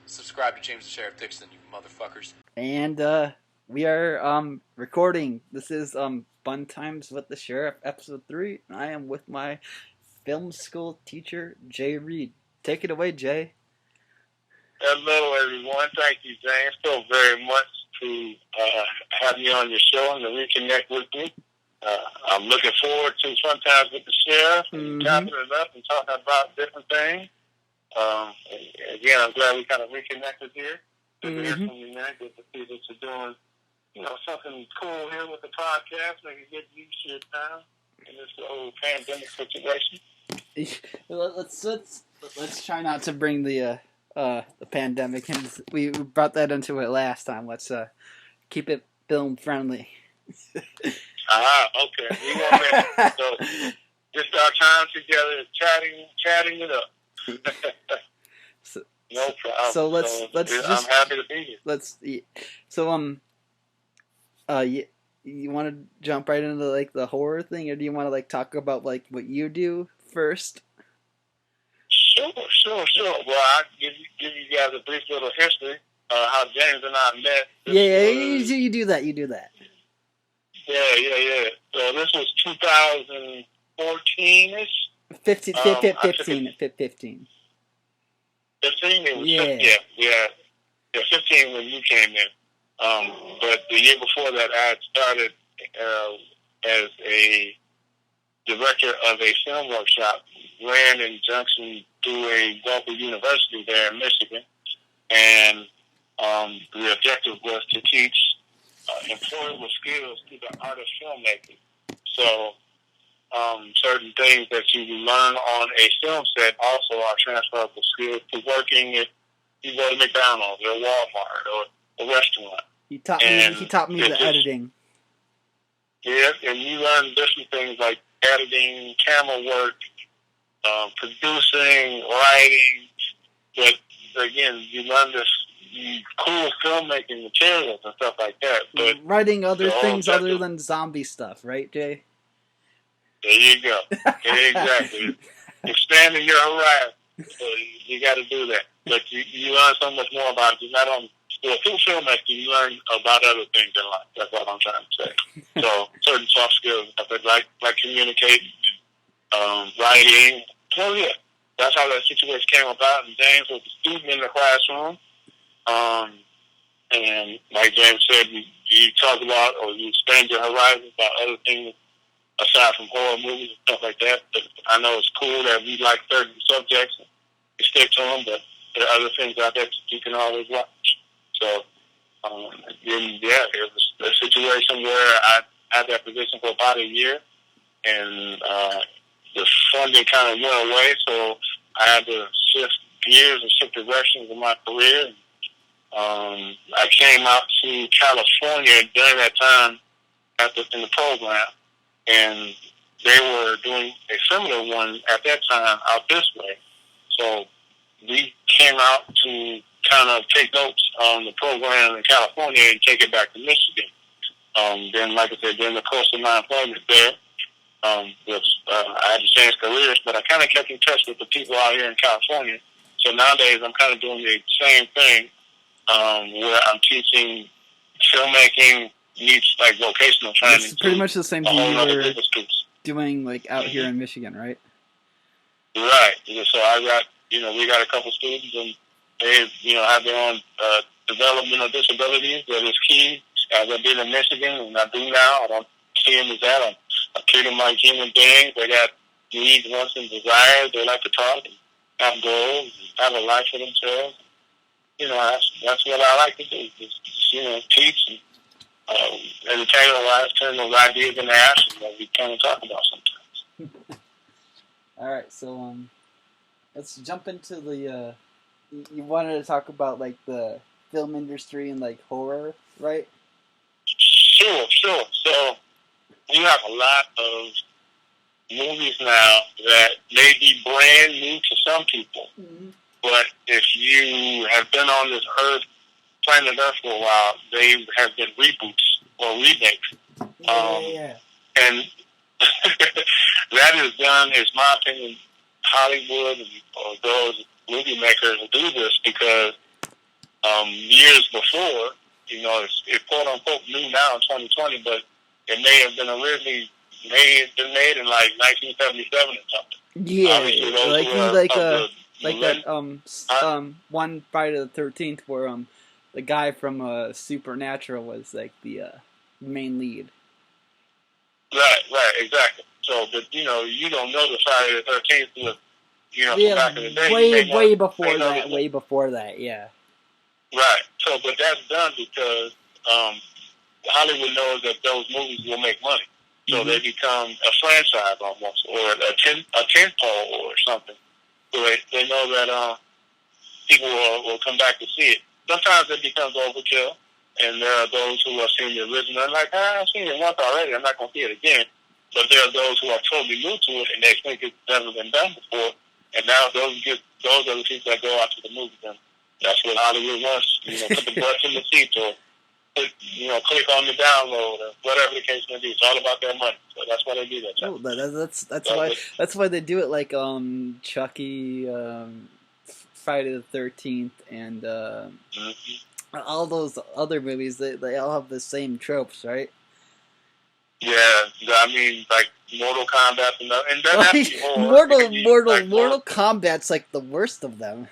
Subscribe to James the Sheriff Dixon, you motherfuckers. And we are recording. This is Fun Times with the Sheriff, episode 3. And I am with my film school teacher, Jay Reed. Take it away, Jay. Hello, everyone. Thank you, James, so very much to have you on your show and to reconnect with me. I'm looking forward to Fun Times with the Sheriff and chopping it up and talking about different things. Again, I'm glad we kind of reconnected here. Good to hear from you, man. Good to see that you're doing, something cool here with the podcast. Maybe get used to it now in this whole pandemic situation. Let's try not to bring the pandemic, and we brought that into it last time. Let's keep it film friendly. Okay. We want that. So just our time together, chatting it up. No problem. So let's I'm happy to be here. You want to jump right into like the horror thing, or do you want to like talk about like what you do first? Sure. Well, I'll give you guys a brief little history how James and I met. You do that. Yeah. So this was 2014-ish. 15. 15? It was 15 when you came in. But the year before that, I had started as a director of a film workshop, ran in Junction through a local university there in Michigan. And the objective was to teach employable skills to the art of filmmaking. So certain things that you learn on a film set also are transferable skills to working if you go to McDonald's or Walmart or a restaurant. He taught me the editing. Yeah, and you learn different things like editing, camera work, producing, writing. But again, you learn this cool filmmaking materials and stuff like that. But writing other things other than zombie stuff, right, Jay? There you go. Exactly. Expanding your horizon. So you got to do that. But you learn so much more about it. You're not on through filmmaking, you learn about other things in life. That's what I'm trying to say. So certain soft skills, like communicating, writing. Well, yeah, that's how that situation came about. And James was a student in the classroom. And like James said, you talk about or you expand your horizons about other things aside from horror movies and stuff like that. But I know it's cool that we like certain subjects and we stick to them, but there are other things out there that you can always watch. So, it was a situation where I had that position for about a year, and the funding kind of went away, so I had to shift gears and shift directions in my career. I came out to California during that time in the program, and they were doing a similar one at that time out this way. So we came out to kind of take notes on the program in California and take it back to Michigan. Then, like I said, during the course of my employment there, I had to change careers, but I kind of kept in touch with the people out here in California. So nowadays, I'm kind of doing the same thing, where I'm teaching filmmaking meets like vocational training. It's pretty much the same thing you were doing like out here in Michigan, right? Right. So I got, we got a couple students, and they, have their own developmental disabilities that is key. As I did in Michigan, and I do now. I don't see them as that. I treat them like human beings. They got needs, wants, and desires. They like to talk and have goals and have a life for themselves. That's what I like to do. Just teach and entertain their lives, turn those ideas into action that we kind of talk about sometimes. All right, so let's jump into the. You wanted to talk about like the film industry and like horror, right? Sure. So you have a lot of movies now that may be brand new to some people, but if you have been on this planet Earth for a while, they have been reboots or remakes. And that is done, is my opinion, Hollywood or those movie makers do this because years before. You know, it's quote unquote new now in 2020, but it may have been originally made in like 1977 or something. Yeah, Obviously, those like who are like of the like that one Friday the 13th where the guy from Supernatural was like the main lead. Right, exactly. So, but you know, you don't know the Friday the 13th was, you know, Yeah, back in the day. way before that, yeah. Right. So, but that's done because Hollywood knows that those movies will make money. So they become a franchise almost, or a tent pole or something. So they know that people will come back to see it. Sometimes it becomes overkill, and there are those who have seen the original and like, I've seen it once already, I'm not going to see it again. But there are those who are totally new to it, and they think it's never been done before. And now those are the people that go out to the movies, and that's what Hollywood wants. You know, put the butts in the seat, or click on the download, or whatever the case may be. It's all about their money, so that's why they do that. Oh, that's why they do it. Like Chucky, Friday the 13th, and all those other movies. They all have the same tropes, right? Yeah, I mean, like Mortal Kombat and that's horror. Mortal Kombat's like the worst of them.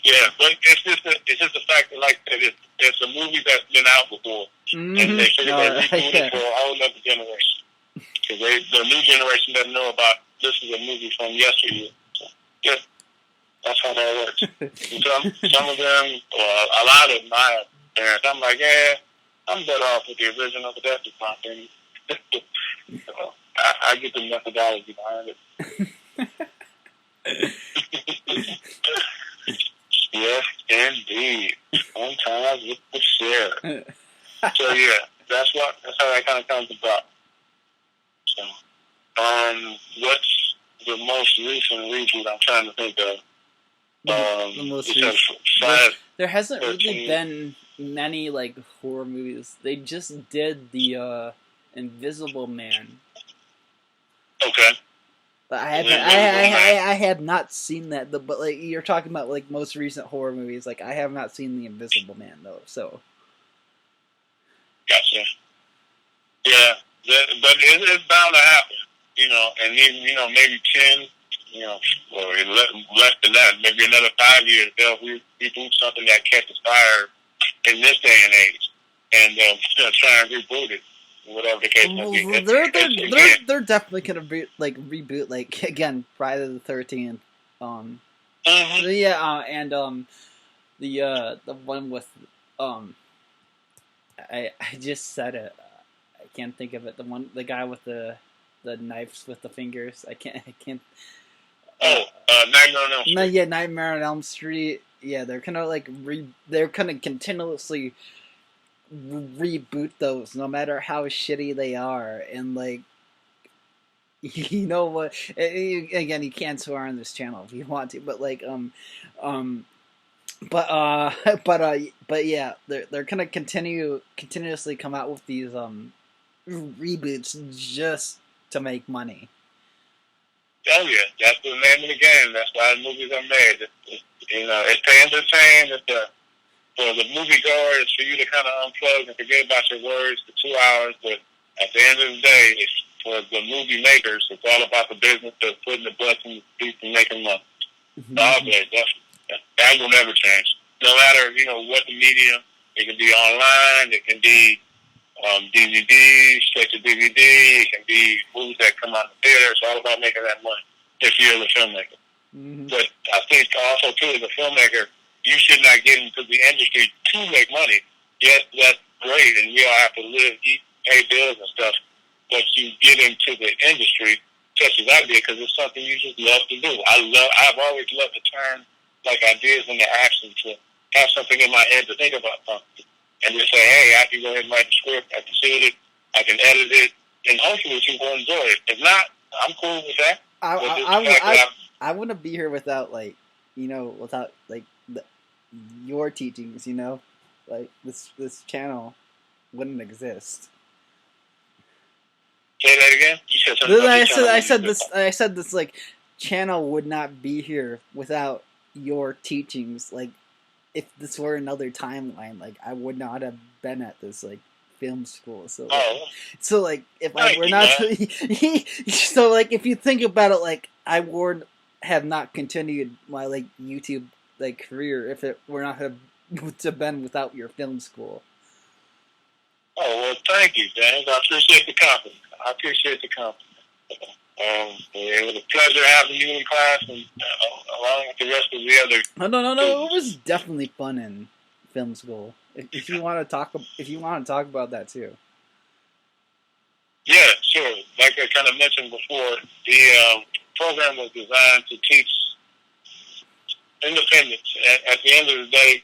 Yeah, but it's just the fact that like that it's a movie that's been out before, and they figure they reboot it for a whole other generation. Because the new generation doesn't know about this is a movie from yesteryear. So, yeah, that's how that works. Some of them, a lot of my parents, I'm like, yeah, I'm better off with the original, but that's just my opinion. So, I get the methodology behind it. Yes, indeed. Sometimes with the share. So yeah, that's how that kind of comes about. So, what's the most recent reboot I'm trying to think of? The most recent. There hasn't really been many like horror movies. They just did the Invisible Man. Okay. But I have not seen that. But like you're talking about like most recent horror movies, like I have not seen the Invisible Man though. So. Gotcha. Yeah, but it's bound to happen, you know. And even maybe 10, or less than that, maybe another 5 years, they'll reboot something that catches fire in this day and age, and they'll try and reboot it. Whatever the case may be. They're definitely gonna reboot like again Friday the 13th. Yeah, and the one with I just said it. I can't think of it. The guy with the knives with the fingers. I can't. Nightmare on Elm Street. Yeah, Nightmare on Elm Street. Yeah, they're gonna they're gonna continuously reboot those, no matter how shitty they are, and like, you know what? Again, you can't swear on this channel if you want to, but like, but yeah, they're gonna continuously come out with these reboots just to make money. Oh yeah, that's the name of the game. That's why the movies are made. It's to entertain. For the moviegoer, it's for you to kind of unplug and forget about your words for 2 hours. But at the end of the day, it's for the movie makers. It's all about the business of putting the butts in the seats and making money. That will never change. No matter what the medium. It can be online. It can be DVD, straight to DVD. It can be movies that come out in the theater. It's all about making that money if you're the filmmaker. But I think also too, as a filmmaker, you should not get into the industry to make money. Yes, that's great, and we all have to live, eat, pay bills and stuff. But you get into the industry, such as I did, because it's something you just love to do. I've always loved to turn like ideas into action, to have something in my head to think about something, and just say, hey, I can go ahead and write the script, I can shoot it, I can edit it, and hopefully people will enjoy it. If not, I'm cool with that. I wouldn't be here without without your teachings, like this channel wouldn't exist. Say that again. You said something I said this like channel would not be here without your teachings, like, if this were another timeline, like, I would not have been at this, like, film school. So, like, if I were not, so, like, if you think about it, like, I would have not continued my, like, YouTube, like, career if it were not have to been without your film school. Oh, well, thank you, James. I appreciate the compliment. It was a pleasure having you in class, and along with the rest of the other. No. It was definitely fun in film school. If you want to talk about that too. Yeah, sure. Like I kind of mentioned before, the program was designed to teach independence. At the end of the day,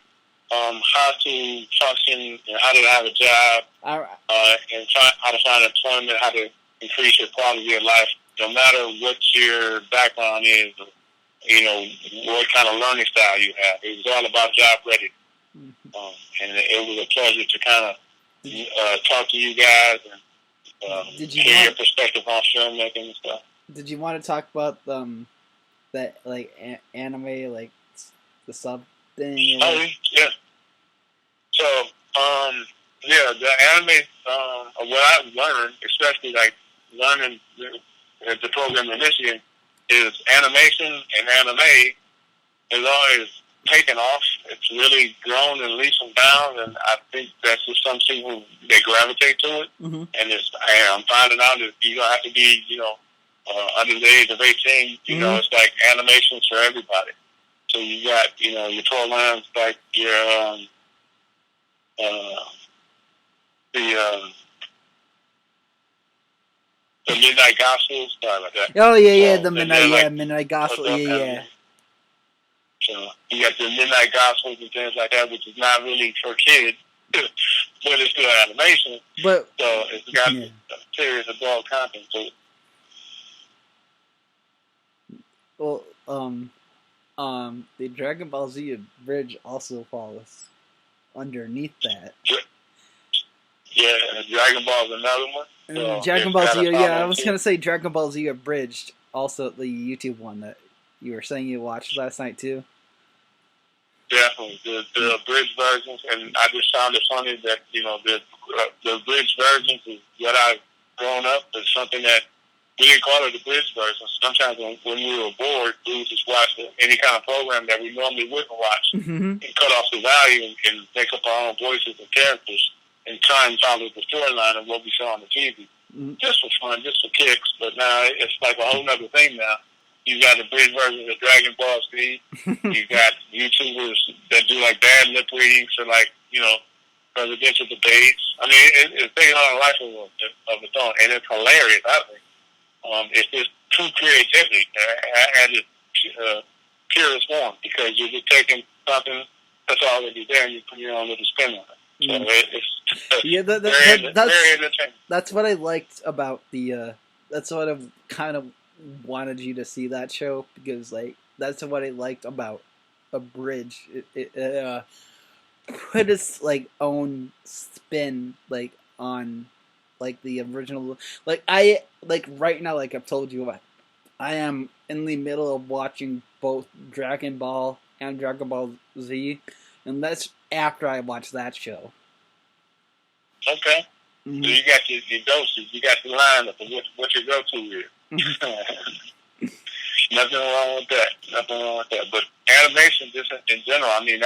how to function and how to have a job, and how to find employment, how to increase your quality of life, no matter what your background is, or, what kind of learning style you have. It was all about job ready. And it was a pleasure to kind of talk to you guys and hear your perspective on filmmaking and stuff. Did you want to talk about that, like, anime, like, the sub thing? Oh, yeah. So, the anime, what I've learned, especially, like, learning the program in Michigan, is animation and anime is always taken off. It's really grown in leaps and bounds, and I think that's just some people, they gravitate to it. Mm-hmm. And I'm finding out that you don't have to be, under the age of 18. It's like animations for everybody. So you got, your programs like your, the Midnight Gospel, stuff like that. Oh yeah, the Midnight Gospel, yeah. So you got the Midnight Gospels and things like that, which is not really for kids, but it's still animation. But so it's got serious adult content to it. Well, the Dragon Ball Z bridge also falls underneath that. Yeah, Dragon Ball is another one. So Dragon Ball Z, I was gonna say Dragon Ball Z Abridged, also the YouTube one that you were saying you watched last night too. Definitely, the abridged versions, and I just found it funny that the abridged versions is what I've grown up. It's something that we didn't call it abridged version. Sometimes when we were bored, we would just watch any kind of program that we normally wouldn't watch, and cut off the value and make up our own voices and characters, and try and follow the storyline of what we saw on the TV. Just for fun, just for kicks. But now it's like a whole other thing now. You got the bridge version of Dragon Ball Z. You got YouTubers that do like bad lip readings or like, presidential debates. I mean, it's taking on a life of its own, and it's hilarious, I think. It's just true creativity at its purest form, because you're just taking something that's already there and you put your own little spin on it. So it's that's what I liked about the. That's what I kind of wanted you to see that show, because like that's what I liked about a bridge. It put its like own spin like on like the original. Like I like right now, like I've told you, I am in the middle of watching both Dragon Ball and Dragon Ball Z, and that's after I watched that show. Okay. Mm-hmm. So you got your doses, you got the lineup of what your go-to is. Nothing wrong with that. But animation, just in general, I mean,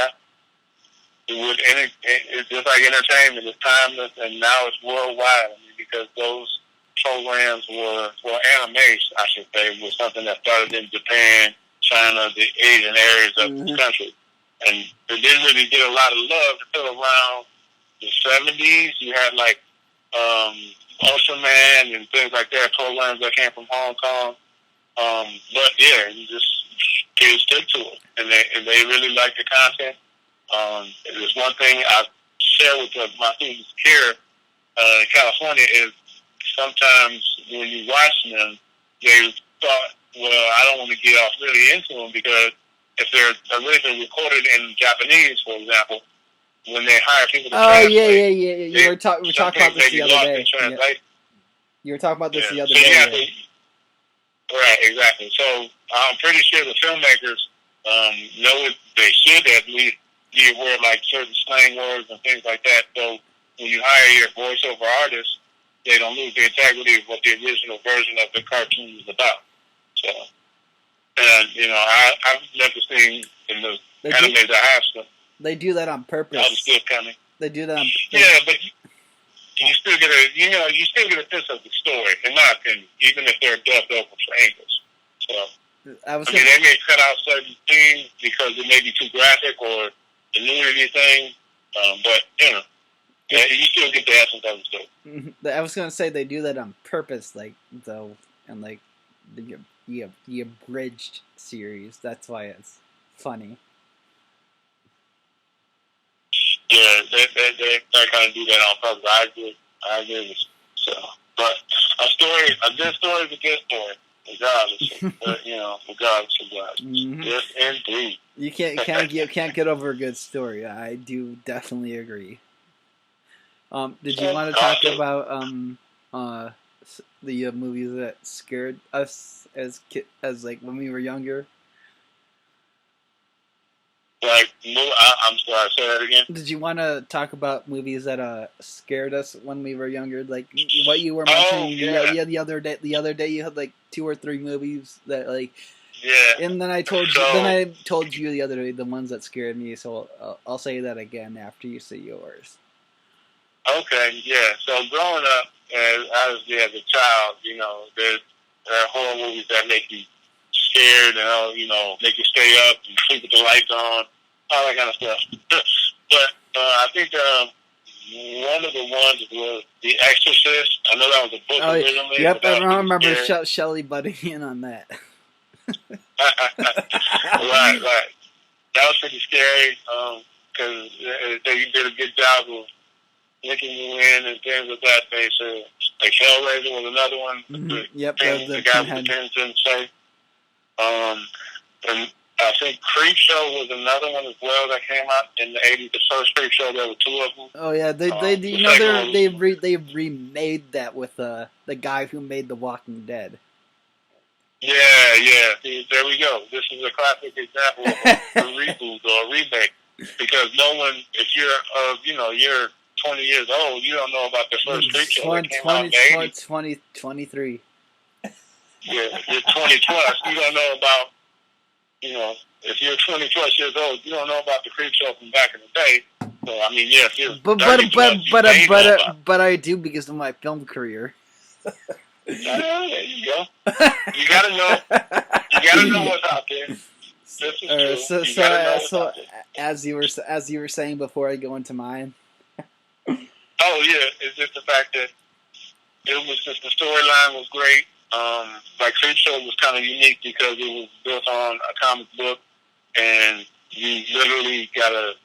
it's just like entertainment. It's timeless, and now it's worldwide. I mean, because those programs were animation, I should say, was something that started in Japan, China, the Asian areas of the country. And it didn't really get a lot of love until around the 70s. You had like Ultraman and things like that, programs that came from Hong Kong. But yeah, you just kids stick to it, and they really like the content. There's one thing I share with my students here in California is sometimes when you watch them, they thought, well, I don't want to get off really into them, because if they're originally recorded in Japanese, for example, when they hire people to translate, yeah. We're talking about this the other day. Yeah. You were talking about this the other day. Right, exactly. So I'm pretty sure the filmmakers know what they should at least be aware of, like certain slang words and things like that. So when you hire your voiceover artist, they don't lose the integrity of what the original version of the cartoon is about. So, and I've never seen in the animes I have stuff. They do that on purpose. I was still coming. They do that on purpose. Yeah, but you still get a sense of the story, in my opinion, even if they're dubbed over for English. So, I mean, they may cut out certain things because it may be too graphic or the nudity thing, but you still get the essence of the story. I was gonna say they do that on purpose, like though, and like the abridged series. That's why it's funny. Yeah, they kind of do that on purpose. I agree with you. So, but a good story is a good story, regardless. Regardless of what. Yes, indeed. You can't get over a good story. I do definitely agree. Did you want to talk about the movies that scared us as like when we were younger? Like, I'm sorry, say that again. Did you want to talk about movies that scared us when we were younger? Like what you were mentioning the other day you had like 2 or 3 movies that like. Yeah. And then I told you the other day the ones that scared me. So I'll say that again after you say yours. Okay. Yeah. So growing up as a child, there are horror movies that make you scared and make you stay up and sleep with the lights on, all that kind of stuff. But I think one of the ones was The Exorcist. I know that was a book originally. Yep, I remember Shelley butting in on that. Right. That was pretty scary because they did a good job of linking you in and things of that nature. Like Hellraiser was another one. The guy with the pins didn't say. And I think Creepshow was another one as well that came out in the 80s. The first Creepshow, there were 2 of them. Oh yeah, they remade that with the guy who made The Walking Dead. Yeah. See, there we go. This is a classic example of a reboot or a remake because no one, if you're 20 years old, you don't know about the first Creepshow that came out in the 80s. 23. Yeah, you're 20 plus. You don't know about, if you're 20 plus years old, you don't know about the Creepshow from back in the day. So I mean, yes, you're. But I do because of my film career. There you go. You gotta know what's out there. This is true. So as you were saying before I go into mine. Oh yeah, it's just the fact that it was just the storyline was great. Like Creepshow was kind of unique because it was built on a comic book, and you literally got a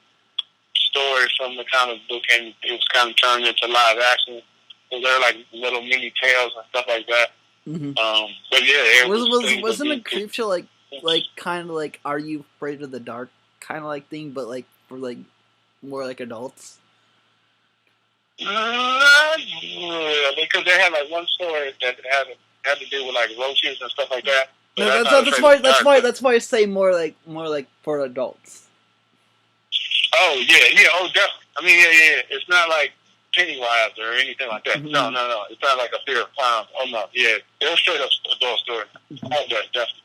story from the comic book, and it was kind of turned into live action. So there were like little mini tales and stuff like that. Mm-hmm. But yeah, wasn't a Creepshow like kind of like Are You Afraid of the Dark kind of like thing, but like for like more like adults? Because they had like one story that had to do with like roaches and stuff like that. No, that's why I say more like for adults. Oh yeah, oh definitely. I mean, yeah. It's not like Pennywise or anything like that. Mm-hmm. No. It's not like a fear of clowns. Oh no, yeah, they're straight up adult story. Oh, definitely.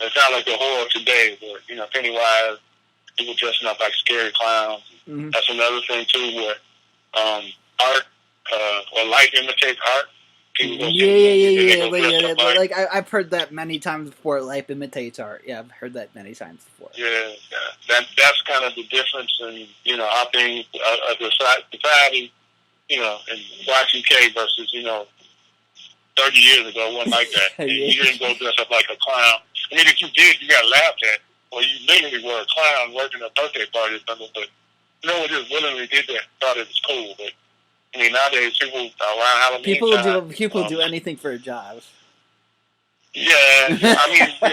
It's not like the horror today, where Pennywise, people dressing up like scary clowns. Mm-hmm. That's another thing too, where art or life imitates art. Yeah. Like I've heard that many times before. Life imitates art. Yeah, I've heard that many times before. Yeah. That's kind of the difference in how things society, in Y2K versus 30 years ago wasn't like that. You didn't go dress up like a clown. I mean, if you did, you got laughed at, or you literally were a clown working a birthday party or something. But no one just willingly did that. Thought it was cool, but. I mean, nowadays people around Halloween. People do anything for a job. Yeah, I mean, so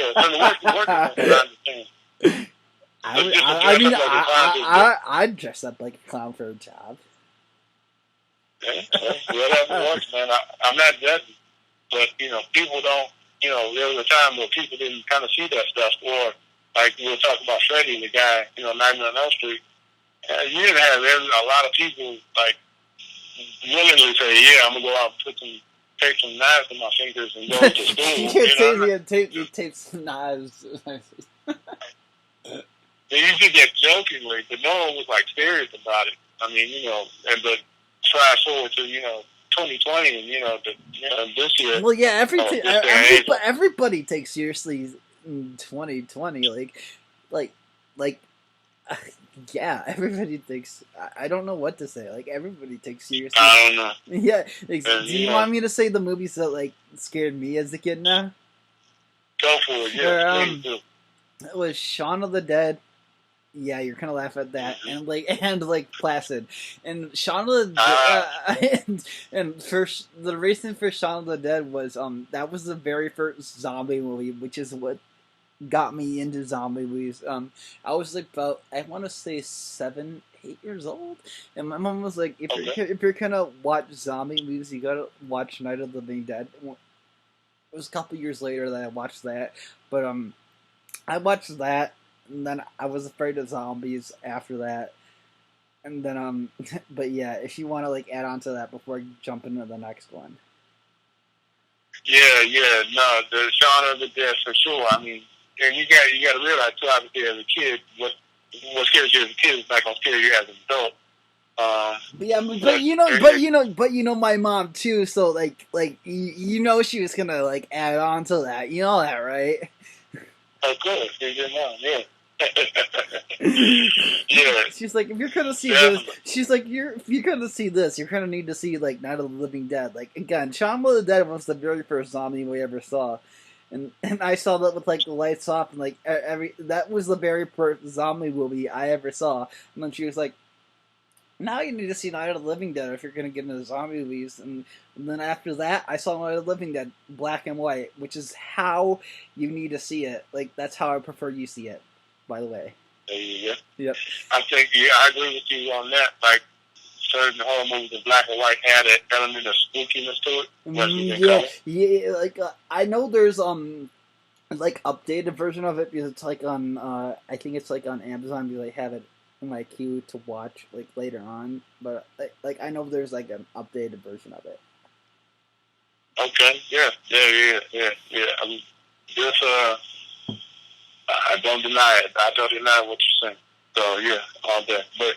the work is I'd dress up like a clown for a job. Yeah, whatever works, man. I'm not judging, but people don't. There was a time where people didn't kind of see that stuff, or like we'll talk about Freddy, the guy, Nightmare on Elm Street. You didn't have a lot of people like willingly say, "Yeah, I'm gonna go out and take some knives in my fingers and go to school." You tape some knives. They usually get jokingly, but no one was like serious about it. I mean, but fast forward to 2020, and this year. Well, yeah, everybody takes seriously in 2020. Yeah, everybody thinks. I don't know what to say. Like, everybody takes seriously. I don't know. Yeah. Do you want me to say the movies that like scared me as a kid now? Go for it. Yeah, please do. It was Shaun of the Dead. Yeah, you're gonna laugh at that, and Placid, and Shaun of the Dead, and first the reason for Shaun of the Dead was that was the very first zombie movie, which is what got me into zombie movies. I was like about, I want to say 7, 8 years old, and my mom was like, if you're gonna watch zombie movies, you gotta watch Night of the Living Dead. It was a couple years later that I watched that, but I watched that. And then I was afraid of zombies after that. And then, but yeah, if you want to like add on to that before I jump into the next one. Yeah, no, the Shaun of the Dead for sure. I mean, and you got to realize too, obviously as a kid, what scares you as a kid is not gonna scare you as an adult. But my mom too. So like she was gonna like add on to that. You know that, right? Of course, it's your mom. Yeah. Yeah. She's like, if you're gonna see this, she's like, if you're gonna see this, you're gonna need to see like Night of the Living Dead. Like again, Shaun of the Dead was the very first zombie we ever saw, and I saw that with like the lights off and like that was the very first zombie movie I ever saw. And then she was like, now you need to see Night of the Living Dead if you're gonna get into zombie movies. And then after that, I saw Night of the Living Dead black and white, which is how you need to see it. Like that's how I prefer you see it. By the way. Yeah. Yep. I think, I agree with you on that. Like, certain horror movies in black and white had an element of spookiness to it. Like, I know there's, like, updated version of it, because it's, like, on, I think it's, like, on Amazon, because I have it in my queue to watch, like, later on. But, like, I know there's, like, an updated version of it. Okay, yeah. I mean, this, I don't deny it. I don't deny what you're saying. So yeah, all that. But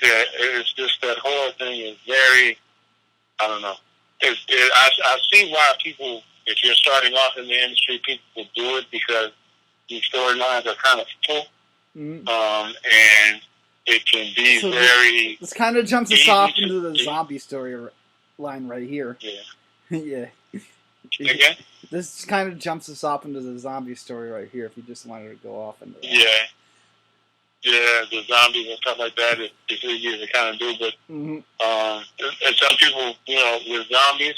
yeah, it's just that horror thing is very. I don't know. I see why people, if you're starting off in the industry, people will do it because these storylines are kind of full, and it can be very. This kind of jumps us off into the zombie story line right here. Yeah. Yeah. Again? This kind of jumps us off into the zombie story right here, if you just wanted to go off into that. Yeah, the zombies and stuff like that, it's easy to kind of do, but and some people, with zombies,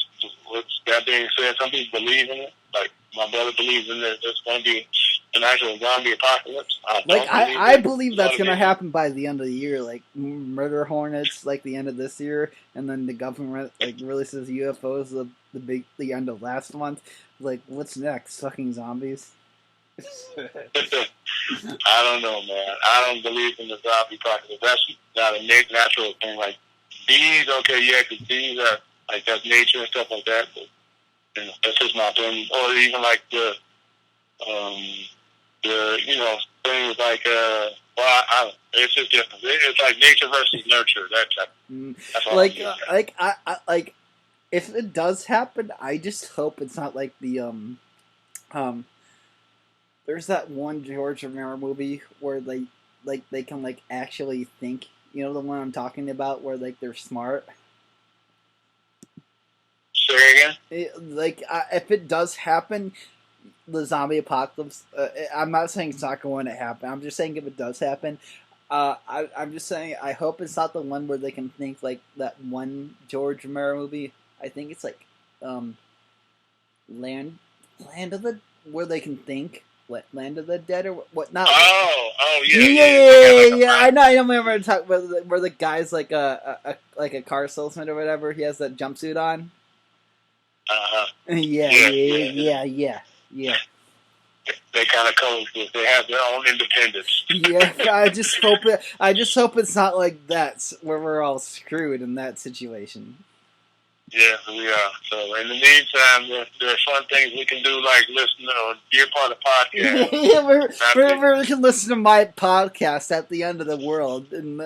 with that being said, some people believe in it. Like, my brother believes in it. There's going to be an actual zombie apocalypse. I believe that's going to happen by the end of the year, like murder hornets, like the end of this year, and then the government like releases UFOs the end of last month. Like, what's next? Fucking zombies? I don't know, man. I don't believe in the zombie apocalypse. That's not a natural thing. Like, bees, okay, yeah, because bees are, like, that's nature and stuff like that, but that's just my opinion. Or even, like, the things like, it's just different. It's like nature versus nurture, that type. That's all if it does happen, I just hope it's not like the there's that one George Romero movie where they can like actually think. You know the one I'm talking about, where like they're smart. Say again. If it does happen, the zombie apocalypse. I'm not saying it's not going to happen. I'm just saying if it does happen. I'm just saying I hope it's not the one where they can think like that one George Romero movie. I think it's like Land of the, where they can think, Land of the Dead or what? Not. Yeah. I know. I remember talking about where the guy's like a car salesman or whatever. He has that jumpsuit on. Yeah. they kind of coexist. They have their own independence. Yeah, I just hope it's not like that where we're all screwed in that situation. Yes, we are. So in the meantime, there are fun things we can do, like listen or be a part of podcast. Yeah, we can listen to my podcast at the end of the world. And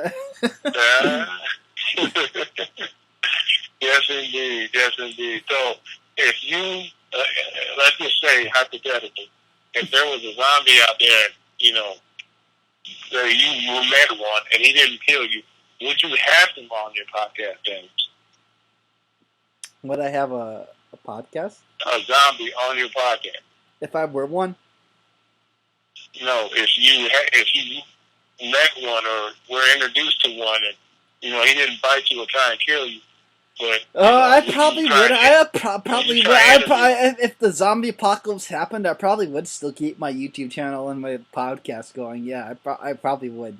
Yes, indeed. Yes, indeed. So if you, let's just say hypothetically, if there was a zombie out there, you know, that you met one and he didn't kill you, would you have him on your podcast, James? Would I have a podcast? A zombie on your podcast? If I were one? No, if you met one or were introduced to one and, you know, he didn't bite you or try and kill you, but... I probably would. If the zombie apocalypse happened, I probably would still keep my YouTube channel and my podcast going. Yeah, I probably would.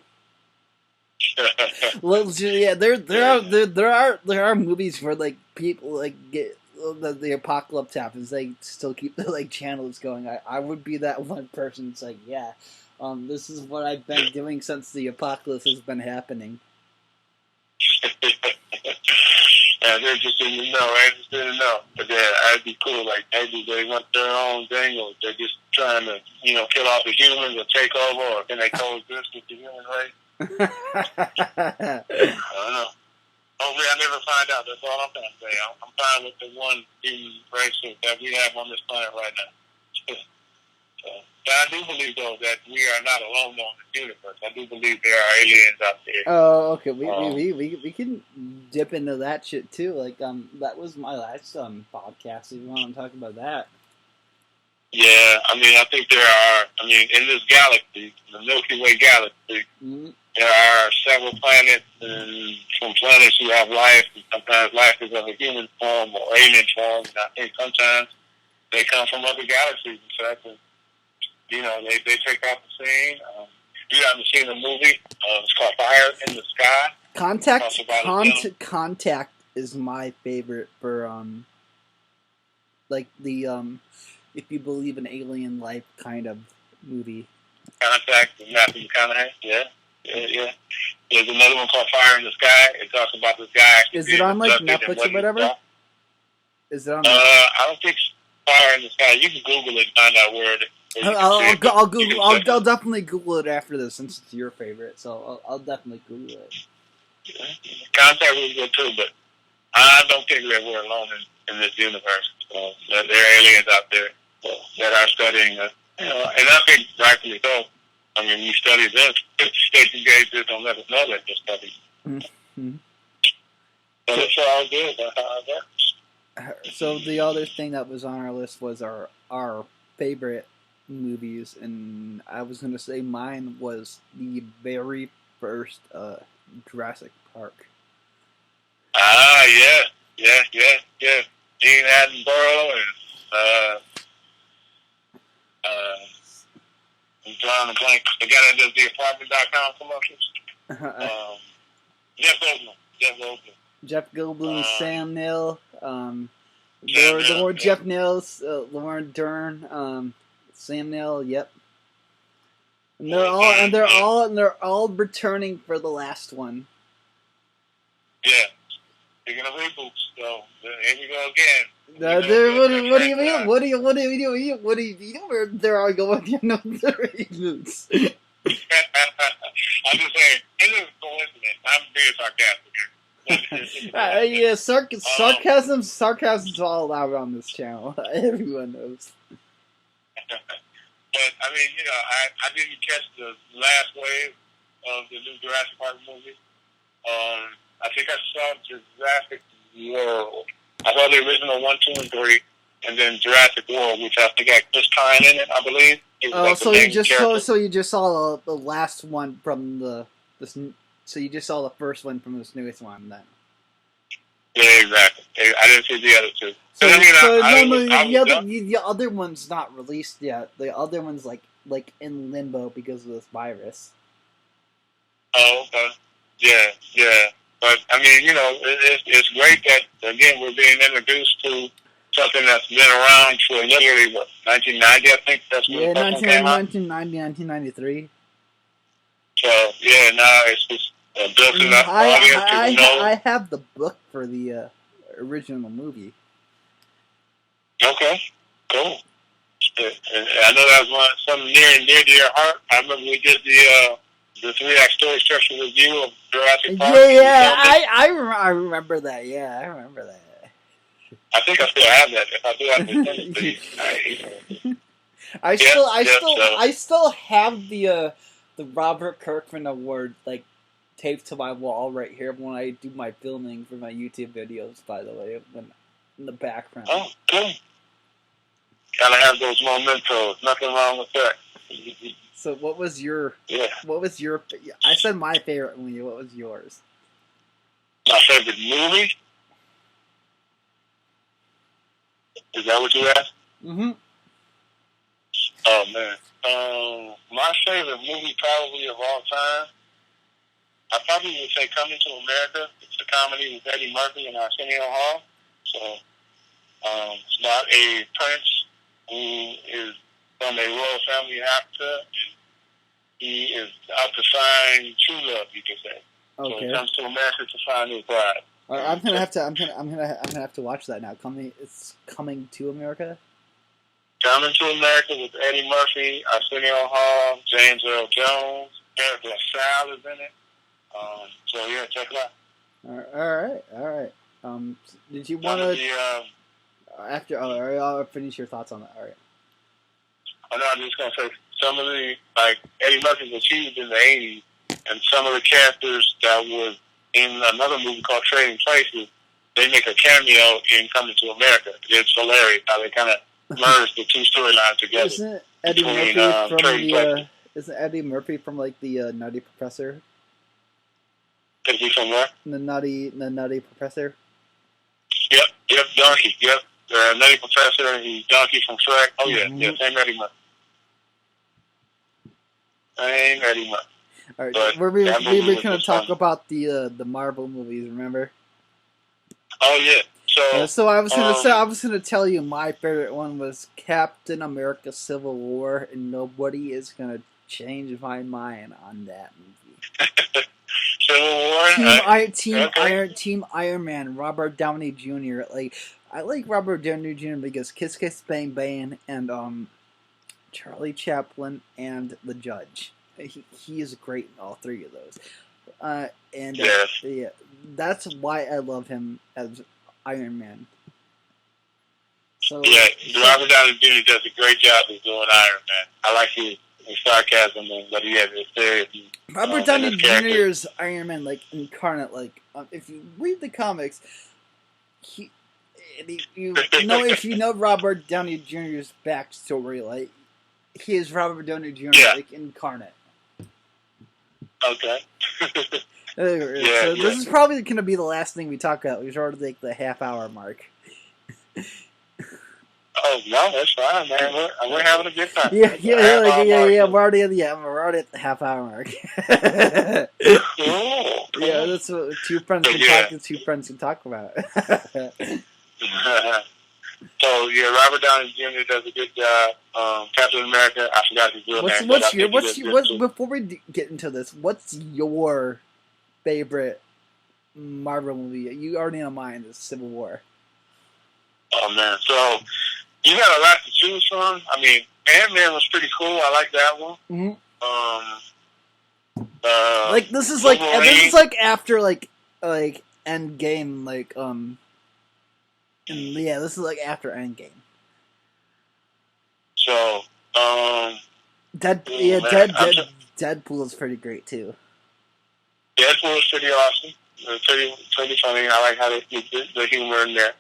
Well, yeah, there are movies where like people like get the apocalypse happens, they still keep the like channels going. I would be that one person. It's like, yeah, this is what I've been doing since the apocalypse has been happening. They're interested to know. But that'd be cool. Like maybe they want their own thing, or they're just trying to, you know, kill off the humans or take over, or can they coexist with the human race? I don't know. Hopefully I never find out. That's all I'm trying to say. I'm fine with the one human race that we have on this planet right now. But I do believe, though, that we are not alone on this universe. I do believe there are aliens out there. Oh, okay. We can dip into that shit too. Like, that was my last podcast. If you want to talk about that. Yeah, I mean, I think there are. I mean, in this galaxy, the Milky Way galaxy, there are several planets, and some planets who have life. And sometimes life is of a human form or alien form. And I think sometimes they come from other galaxies and such. And, you know, they take out the scene. You haven't seen the movie? It's called Fire in the Sky. Contact is my favorite for like the if you believe in alien life kind of movie. Contact with Matthew McConaughey. Yeah. There's another one called Fire in the Sky. It talks about this guy. Is it on like Netflix or whatever? Is it on? I don't think Fire in the Sky. You can Google it and find out where it is. I'll definitely Google it after this since it's your favorite. So I'll definitely Google it. Contact was good too, but I don't think that we're alone in this universe. There are aliens out there that are studying us. You know, and I think rightfully so. I mean, you study this. State engagements don't let us know that you're studying. Mm-hmm. So it's all good. That's how it works. So the other thing that was on our list was our favorite movies, and I was going to say mine was the very first Jurassic Park. Yeah. Gene Attenborough and I'm drawing a blank. The guy that does the apartment.com commercials. Jeff Goldblum, Sam Neill, Jeff Nils, Laura Dern, Sam Neill. Yep. And they're all returning for the last one. Yeah. Speaking of reboots, so here we go again. What do you mean? What do you mean? They're all going, the reboots. I'm just saying, it is a coincidence. I'm being sarcastic here. Sarcasm's all allowed on this channel. Everyone knows. But I mean, you know, I didn't catch the last wave of the new Jurassic Park movie. I think I saw Jurassic World. I saw the original 1, 2, and 3, and then Jurassic World, which I think had Chris Pine in it, I believe. So you just saw the last one from so you just saw the first one from this newest one then. Yeah, exactly. I didn't see the other two. The other one's not released yet. The other one's like in limbo because of this virus. Oh, okay. Yeah. But I mean, you know, it's great that again we're being introduced to something that's been around for nearly, 1990, I think that's when Yeah, the first one came out. 1990, 1993. So, yeah, now it's just built enough audience. People know. I have the book for the original movie. Okay, cool. And I know that was something near and dear to your heart. I remember we did the 3-act story structure review of Jurassic Park. Yeah, I remember that. Yeah, I remember that. I think I still have that. If I do, I can send it to you. I still have the Robert Kirkman Award like taped to my wall right here when I do my filming for my YouTube videos. By the way, in the background. Oh, cool. Gotta have those mementos. Nothing wrong with that. So, what was your? Yeah. What was your? I said my favorite movie. What was yours? My favorite movie? Is that what you asked? Mm-hmm. Oh man. My favorite movie probably of all time, I probably would say Coming to America. It's a comedy with Eddie Murphy and Arsenio Hall. So it's about a prince who is from a royal family in Africa, and he is out to find true love, you could say. Okay. So he comes to America to find his bride. I'm gonna have to watch that now. It's Coming to America. Coming to America with Eddie Murphy, Arsenio Hall, James Earl Jones, Eric LaSalle is in it. So yeah, check it out. All right. Did you want to? After, I'll finish your thoughts on that. All right. I know. I'm just gonna say some of the Eddie Murphy's achieved in the '80s, and some of the characters that was in another movie called Trading Places, they make a cameo in Coming to America. It's hilarious how they kind of merge the two storylines together. Isn't Eddie Murphy Isn't Eddie Murphy from like the Nutty Professor? Is he from where? The Nutty Professor. Yep, Donkey. Yep, Nutty Professor. He's Donkey from Shrek. Oh yeah, same Eddie Murphy. Same Eddie Murphy. All right, we were going to talk about the Marvel movies. Remember? Oh yeah. So I was going to tell you my favorite one was Captain America: Civil War, and nobody is going to change my mind on that movie. Civil War. Team Iron Man, Robert Downey Jr. I like Robert Downey Jr. because Kiss Kiss Bang Bang and Charlie Chaplin and the Judge. He is great in all three of those. Yeah, that's why I love him as Iron Man. So yeah, Robert Downey Jr. does a great job of doing Iron Man. I like his sarcasm, but he has his serious. Robert Downey Jr.'s Iron Man, incarnate. If you read the comics, if you know Robert Downey Jr.'s backstory, he is Robert Downey Jr. Incarnate. Okay. This is probably going to be the last thing we talk about. We've already the half-hour mark. Oh no, that's fine, man. We're having a good time. Yeah. We're already at the half-hour mark. Cool. Yeah, that's what two friends can talk about. So yeah, Robert Downey Jr. does a good job. Captain America, I forgot his real name. Before we get into this, what's your favorite Marvel movie? You already know mine is Civil War. Oh man, so you got a lot to choose from. I mean, Ant-Man was pretty cool. I like that one. Mm-hmm. This is after Endgame, yeah, this is after Endgame. So, Deadpool is pretty great too. Deadpool is pretty awesome. Pretty funny. I like how they keep the humor in there.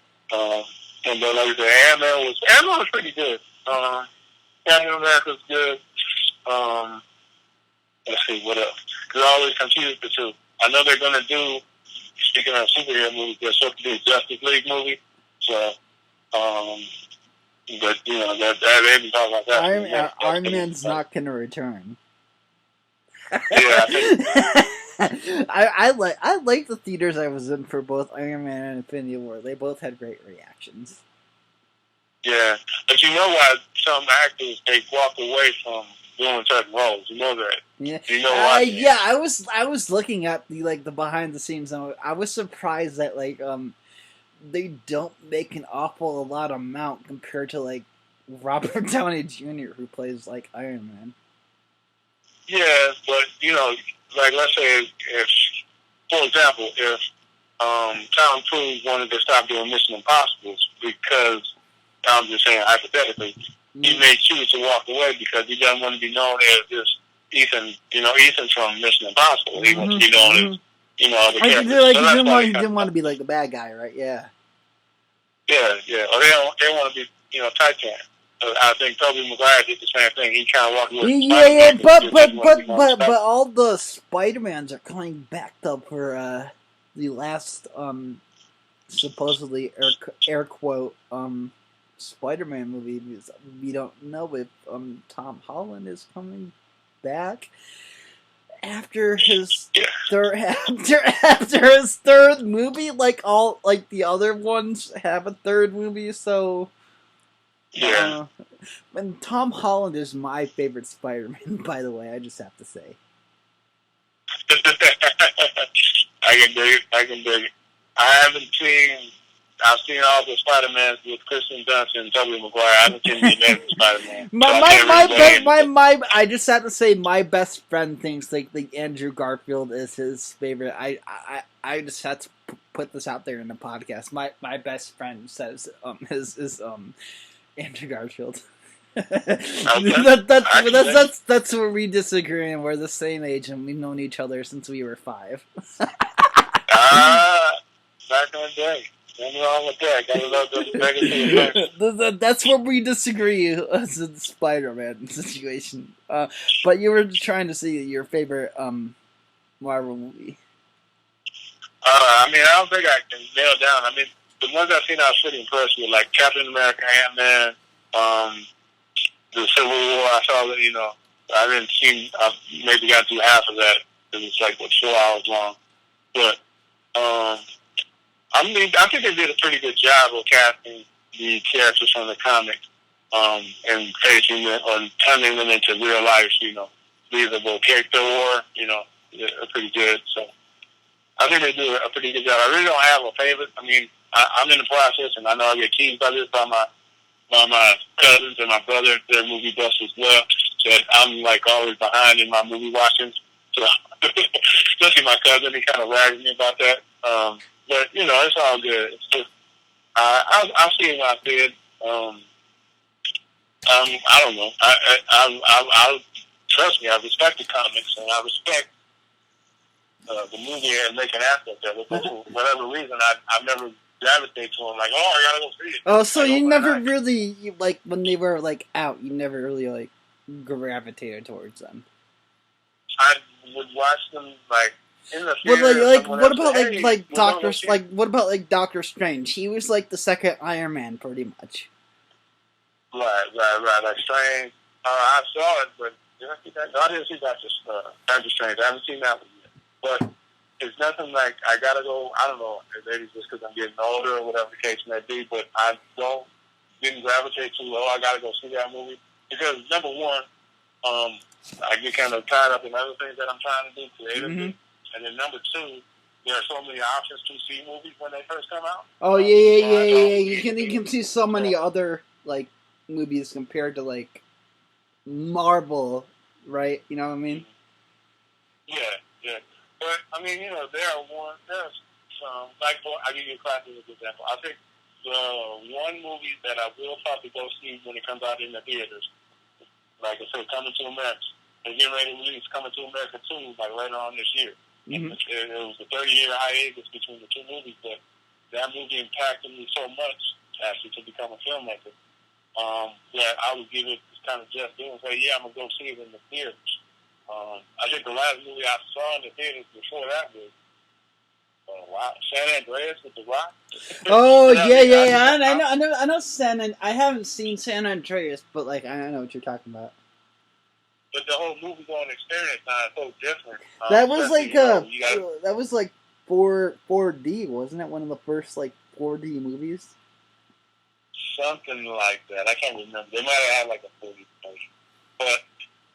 And then like the Ant-Man was pretty good. Captain America's good. Let's see what else. Because I always confuse the two. I know they're gonna do. Speaking of superhero movies, they're supposed to do a Justice League movie. So, but they be talking about that. Iron Man's not gonna return. Yeah, I like the theaters I was in for both Iron Man and Infinity War. They both had great reactions. Yeah, but you know why some actors they walk away from doing certain roles. You know that. Yeah, You know why? yeah. I was looking at the behind the scenes. And I was surprised that they don't make an awful lot amount compared to like Robert Downey Jr. who plays like Iron Man. Yeah, but you know, like let's say if, for example, if Tom Cruise wanted to stop doing Mission Impossible because I'm just saying hypothetically, he may choose to walk away because he doesn't want to be known as this Ethan. You know, Ethan from Mission Impossible. He wants to be known as the character. He didn't want to be like the bad guy, right? Yeah. Yeah, yeah. Or they want to be Titan. I think Tobey Maguire did the same thing. He kind of walked away. Yeah, but all the Spider-Mans are coming back up for the last supposedly air quote Spider-Man movie. Because we don't know if Tom Holland is coming back after his after his third movie. Like the other ones have a third movie, so. Yeah. And Tom Holland is my favorite Spider-Man, by the way, I just have to say. I can dig it. I've seen all the Spider-Mans with Kristen Dunst and Tobey Maguire. I haven't seen the Amazing Spider-Man. I just have to say, my best friend thinks like Andrew Garfield is his favorite. I just have to put this out there in the podcast. My best friend says his Andrew Garfield. That's where we disagree, and we're the same age, and we've known each other since we were 5. Back in the day. Nothing wrong with that. Gotta love That's where we disagree as in the Spider-Man situation. But you were trying to see your favorite Marvel movie. I don't think I can nail down. I mean, the ones I've seen I was pretty impressed with, like Captain America, Ant-Man, the Civil War. I saw that, I maybe got through half of that. It was like, 4 hours long. But, I think they did a pretty good job of casting the characters from the comic, and facing them or turning them into real life, believable character war, they're pretty good. So I think they do a pretty good job. I really don't have a favorite. I mean, I'm in the process, and I know I get teased by this by my cousins and my brother. They're movie buffs as well. So I'm like always behind in my movie watching. So especially my cousin, he kind of rags me about that. But it's all good. It's just I'll see what I said. I don't know. I trust me. I respect the comics and I respect the movie and making aspect of it. But for whatever reason, I've never gravitated to them. Like, I gotta go see it. Oh, so you never really like when they were like out. You never really like gravitated towards them. I would watch them like. What about Doctor Strange? He was like the second Iron Man, pretty much. Right. Like Strange. I saw it, but did I see that? No, I didn't see Doctor Strange. I haven't seen that one yet. But it's nothing like I gotta go. I don't know. Maybe it's just because I'm getting older or whatever the case may be. But I didn't gravitate to. I gotta go see that movie because number one, I get kind of tied up in other things that I'm trying to do creatively. Mm-hmm. And then number two, there are so many options to see movies when they first come out. Oh yeah. You can see so many other like movies compared to like Marvel, right? You know what I mean? Yeah. But I mean, there's some like I'll give you a classic example. I think the one movie that I will probably go see when it comes out in the theaters, like I said, Coming to America. They're getting ready to release Coming to America 2 like later on this year. Mm-hmm. It was a 30-year hiatus between the two movies, but that movie impacted me so much, actually, to become a filmmaker, that I would give it kind of just due and say, yeah, I'm going to go see it in the theaters. I think the last movie I saw in the theaters before that was San Andreas with The Rock. Oh, yeah. I know I haven't seen San Andreas, but, like, I know what you're talking about. But the whole movie going experience now is so different. That was that was like 4D, wasn't it? One of the first like 4D movies. something like that. I can't remember. They might have had like a 40 version, but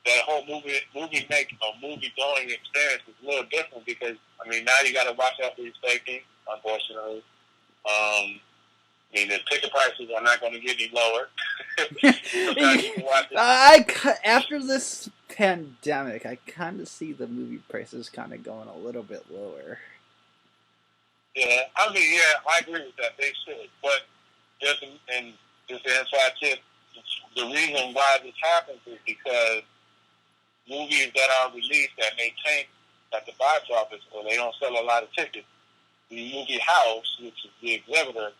that whole movie going experience is a little different because I mean now you got to watch out for your safety. Unfortunately, I mean the ticket prices are not going to get any lower. After this pandemic, I kind of see the movie prices kind of going a little bit lower. Yeah, I mean, yeah, I agree with that. They should, but just and just an inside tip, the reason why this happens is because movies that are released that may tank at the box office or they don't sell a lot of tickets, the movie house, which is the exhibitor,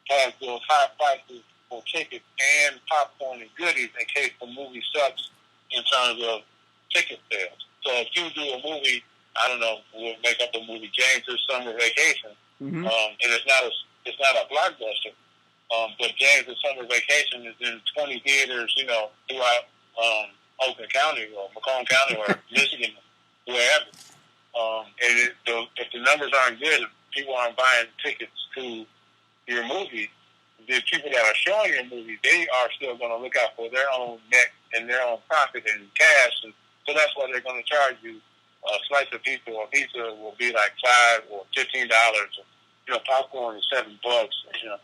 has those high prices for tickets and popcorn and goodies in case the movie sucks in terms of ticket sales. So if you do a movie, I don't know, we'll make up a movie, James' Summer Vacation, and it's not a blockbuster, but James' Summer Vacation is in 20 theaters, you know, throughout Oakland County or Macomb County or Michigan, wherever. And if the numbers aren't good, if people aren't buying tickets to your movie, the people that are showing your movie, they are still going to look out for their own neck and their own profit and cash, and so that's why they're going to charge you a slice of pizza, or pizza will be like $5 or $15, or, you know, popcorn is $7, you know.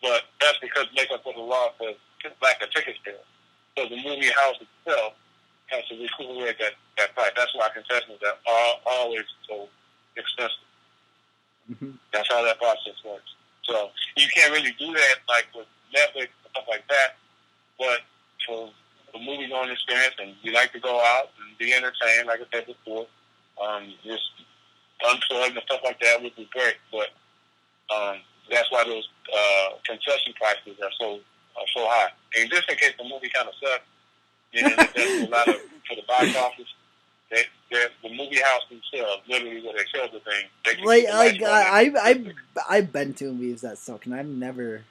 But that's because make up for the law for lack of ticket sales. So the movie house itself has to recuperate that price. That's why concessions are always so expensive. Mm-hmm. That's how that process works. So you can't really do that like with Netflix and stuff like that. But for the movie going experience, and you like to go out and be entertained, like I said before, just unplug and stuff like that would be great. But that's why those concession prices are so high. And just in case the movie kind of sucks, you know, there's a lot of for the box office. The movie house themselves, literally where they sell the thing. I've been to movies that suck, and I've never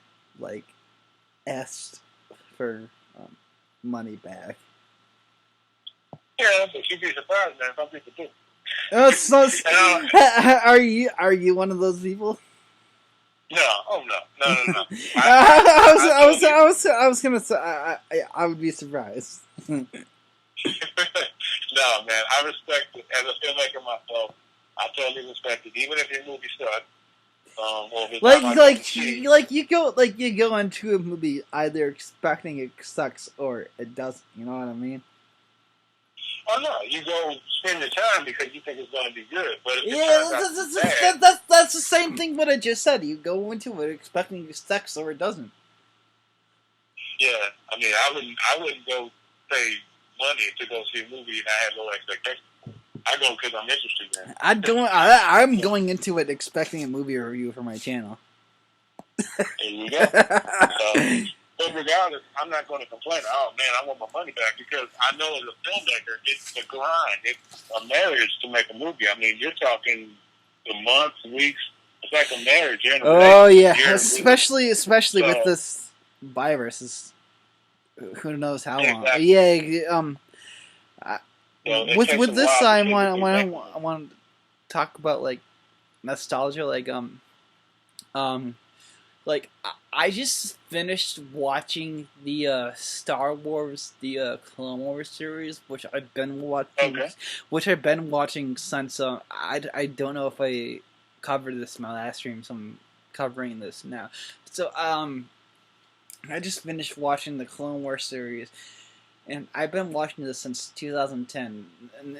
asked for money back. Yeah, but you'd be surprised, man. Some people do. Are you one of those people? No, no. I was gonna say I would be surprised. No, man, I respect it as a filmmaker myself. I totally respect it, even if your movie sucks. You go into a movie either expecting it sucks or it doesn't. You know what I mean? Oh no, you go spend your time because you think it's going to be good. But if that's the same thing what I just said. You go into it expecting it sucks or it doesn't. Yeah, I mean, I wouldn't go pay money to go see a movie and I have no expectations. I go because I'm interested in it. I'm going into it expecting a movie review for my channel. There you go. But regardless, I'm not going to complain. Oh man, I want my money back because I know as a filmmaker, it's a grind. It's a marriage to make a movie. I mean, you're talking the months, weeks. It's like a marriage. Oh yeah, especially with this virus. Who knows how long? Exactly. Yeah. With this, I want to talk about nostalgia. I just finished watching the Star Wars, the Clone Wars series, which I've been watching. Okay. Which I've been watching since I don't know if I covered this in my last stream, so I'm covering this now. So I just finished watching the Clone Wars series. And I've been watching this since 2010, and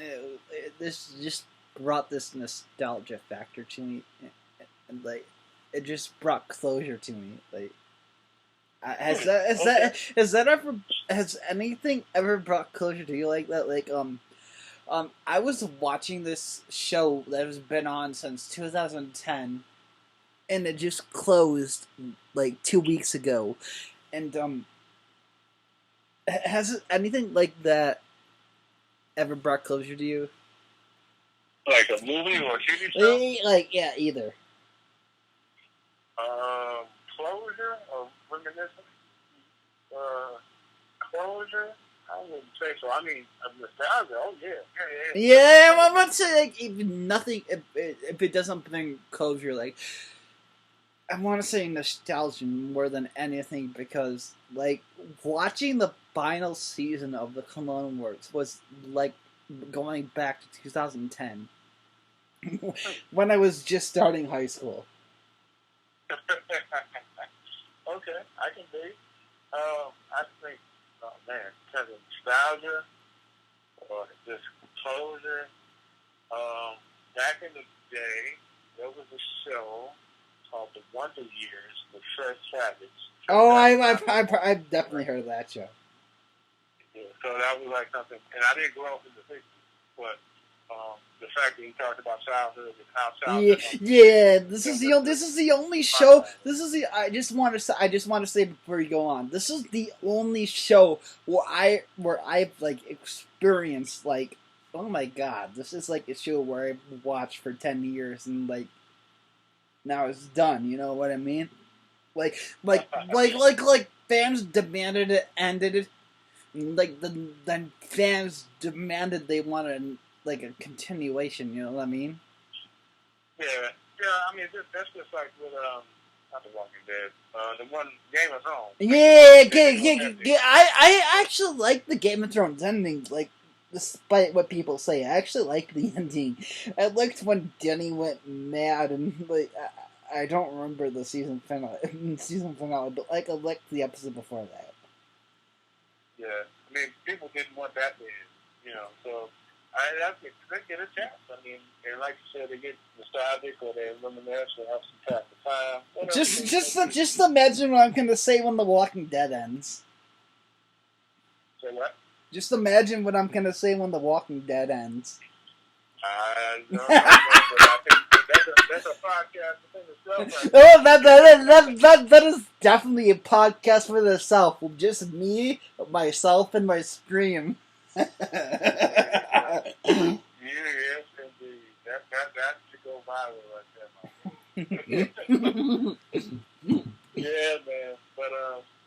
this just brought this nostalgia factor to me, and it just brought closure to me. Has anything ever brought closure to you like that? I was watching this show that has been on since 2010, and it just closed 2 weeks ago, and has anything like that ever brought closure to you? Like a movie or a TV show? Yeah, either. Closure or reminiscence? Closure? I wouldn't say so. I mean, nostalgia. Oh yeah. Yeah, I'm saying if nothing. If it doesn't bring closure, I want to say nostalgia more than anything because, like, watching the final season of the Clone Wars was like going back to 2010 when I was just starting high school. Okay, I can be. I think, oh man, kind of nostalgia or just closure. Back in the day, there was a show called The Wonder Years with Fred Savage. Oh, I've definitely heard of that show. Yeah, so that was like something, and I didn't grow up in the 60s, but the fact that he talked about childhood and how childhood. Yeah. This is the only show. I just want to say before you go on. This is the only show where I've like experienced like, oh my god, this is like a show where I watched for 10 years and like now it's done. You know what I mean? Like fans demanded it ended it. Like then fans demanded they wanted like a continuation. You know what I mean? Yeah. I mean that's just like with not The Walking Dead, the one Game of Thrones. Yeah. I actually like the Game of Thrones ending. Like, despite what people say, I actually like the ending. I liked when Denny went mad and like. I don't remember the season finale, but like I liked the episode before that. Yeah, I mean, people didn't want that to end, you know. So I think they get a chance. I mean, and like you said, they get nostalgic or they reminisce or have some pass of time. Just imagine what I'm gonna say when The Walking Dead ends. Say what? Just imagine what I'm gonna say when The Walking Dead ends. I don't know, but I think that's a podcast within itself. Oh, that is definitely a podcast for itself. Just me, myself, and my scream. Yes, indeed. That should go viral right there, man. Yeah, man. But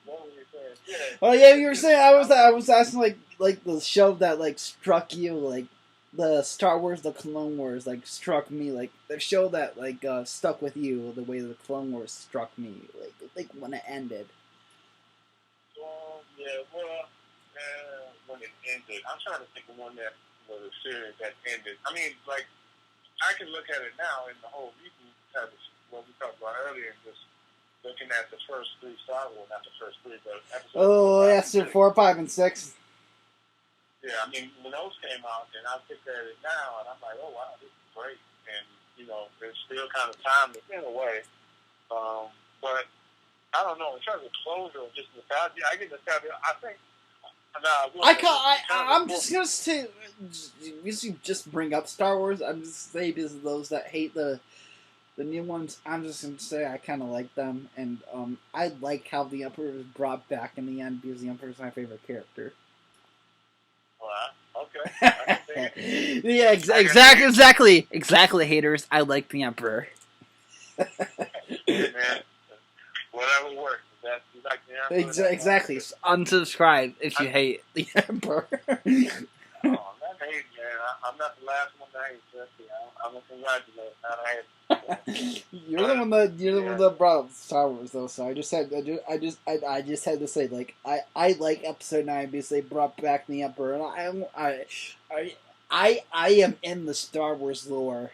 what were you saying? Yeah. Oh yeah, you were saying I was asking like the show that like struck you like. The Star Wars, the Clone Wars, like struck me like the show that like stuck with you the way the Clone Wars struck me like when it ended. Yeah, well, when it ended, I'm trying to think of one that was a series that ended. I mean, like I can look at it now in the whole reboot kind of what we talked about earlier, just looking at the first three Star Wars, not the first three, but episode. Oh, yes, 4, 5, and 6. Yeah, I mean, when those came out, and I look at it now, and I'm like, oh, wow, this is great. And, you know, it's still kind of timeless in a way. But, I don't know, in terms of closure or just nostalgia, I get nostalgia. I think, I'm just going to say, you just bring up Star Wars. I'm just saying this those that hate the new ones, I'm just going to say I kind of like them. And I like how the Emperor was brought back in the end because the Emperor is my favorite character. Okay. Yeah, exactly, haters. I like the Emperor. Man, whatever works. You like the Emperor? Exactly. Unsubscribe if you hate the Emperor. I'm not hating, man. I'm not the last one to hate. I'm gonna congratulate. Not hate. You're the one that brought up Star Wars, though. So I just had to say, like, I like Episode 9 because they brought back the Emperor, and I am in the Star Wars lore.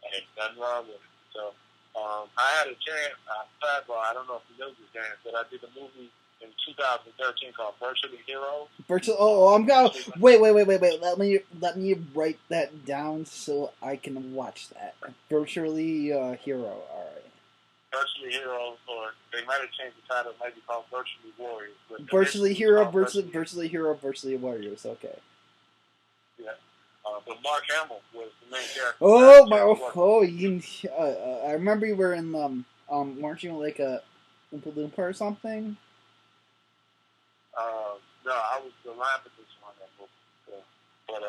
Hey, nothing wrong with it. So, I had a chance. I don't know if you know this, Dan, but I did a movie in 2013 called Virtually Heroes. I'm going. Wait. Let me write that down so I can watch that. Virtually Hero. All right. Virtually Heroes, or they might have changed the title. It might be called Virtually Warriors. Virtually Hero, Virtually Hero, Virtually Warriors. Okay. Yeah. But Mark Hamill was the main character. I remember you were in weren't you like a Oompa Loompa or something? No, I was the line producer on that movie. So, but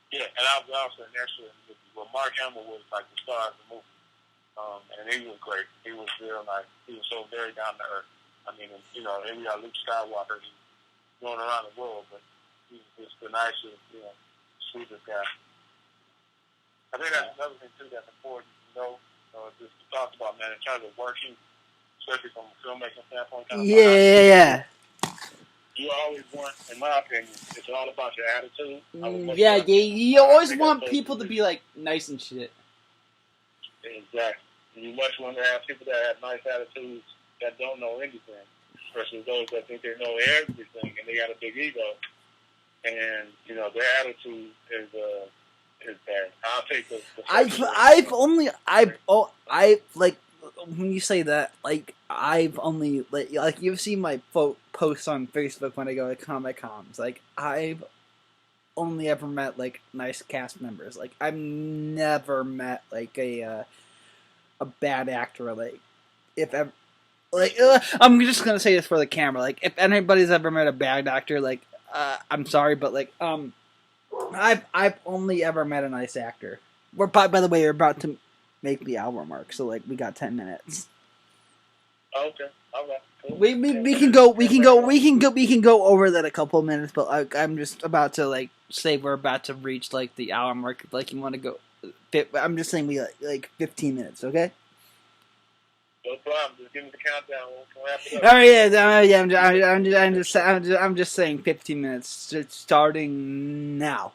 yeah, and I was also an extra in the movie. Well, Mark Hamill was like the star of the movie, and he was great. He was real nice. He was so very down to earth. I mean, you know, here we got Luke Skywalker going around the world, but he was just the nicest, you know, sweetest guy. I think that's another thing too that's important to know. Just to talk about, man, in terms of working, especially from a filmmaking standpoint. Kind of Yeah. You always want, in my opinion, it's all about your attitude. Yeah. You always want people to be like nice and shit. Exactly. You much want to have people that have nice attitudes that don't know anything, versus those that think they know everything and they got a big ego, and their attitude is bad. I'll take the I've like when you say that, like I've only like you've seen my posts on Facebook when I go to Comic Cons. Like I've only ever met like nice cast members. Like I've never met like a bad actor. Like if ever, like I'm just gonna say this for the camera. Like if anybody's ever met a bad actor, like I'm sorry, but like I've only ever met a nice actor. By the way, we're about to make the hour mark, so like we got 10 minutes. Okay, all right. Cool. We can go over that a couple of minutes, but I'm just about to like say we're about to reach like the hour mark. Like you want to go, I'm just saying we like 15 minutes, okay? No problem. Just give me the countdown. We'll wrap it up. Oh yeah. I'm just saying 15 minutes starting now.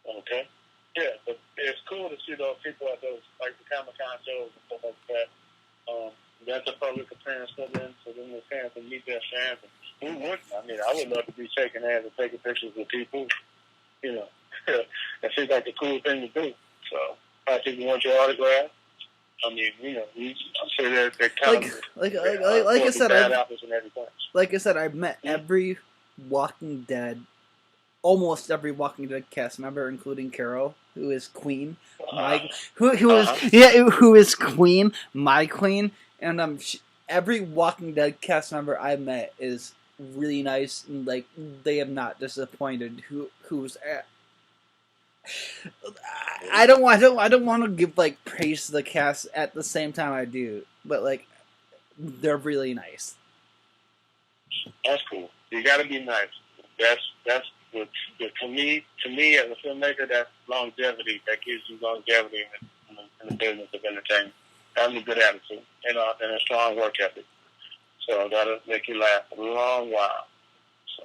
Okay. Yeah, but it's cool to see those people at those like the Comic-Con shows and stuff like that. That's a public appearance for them, so then the fans can meet their fans. And who wouldn't? I mean, I would love to be shaking hands and taking pictures with people. That seems like a cool thing to do. So, if people want your autograph, I mean, you say that they're kind of like I said, like I said, I've met every Walking Dead, almost every Walking Dead cast member, including Carol, who is Queen, who is Queen, my Queen, and every Walking Dead cast member I've met is really nice, and like they have not disappointed. Who's at. I don't want to give like praise to the cast at the same time I do, but like they're really nice. That's cool. You got to be nice. That's what, to me as a filmmaker, that's longevity. That gives you longevity in the business of entertainment. Having a good attitude and a strong work ethic. So that'll make you last a long while. So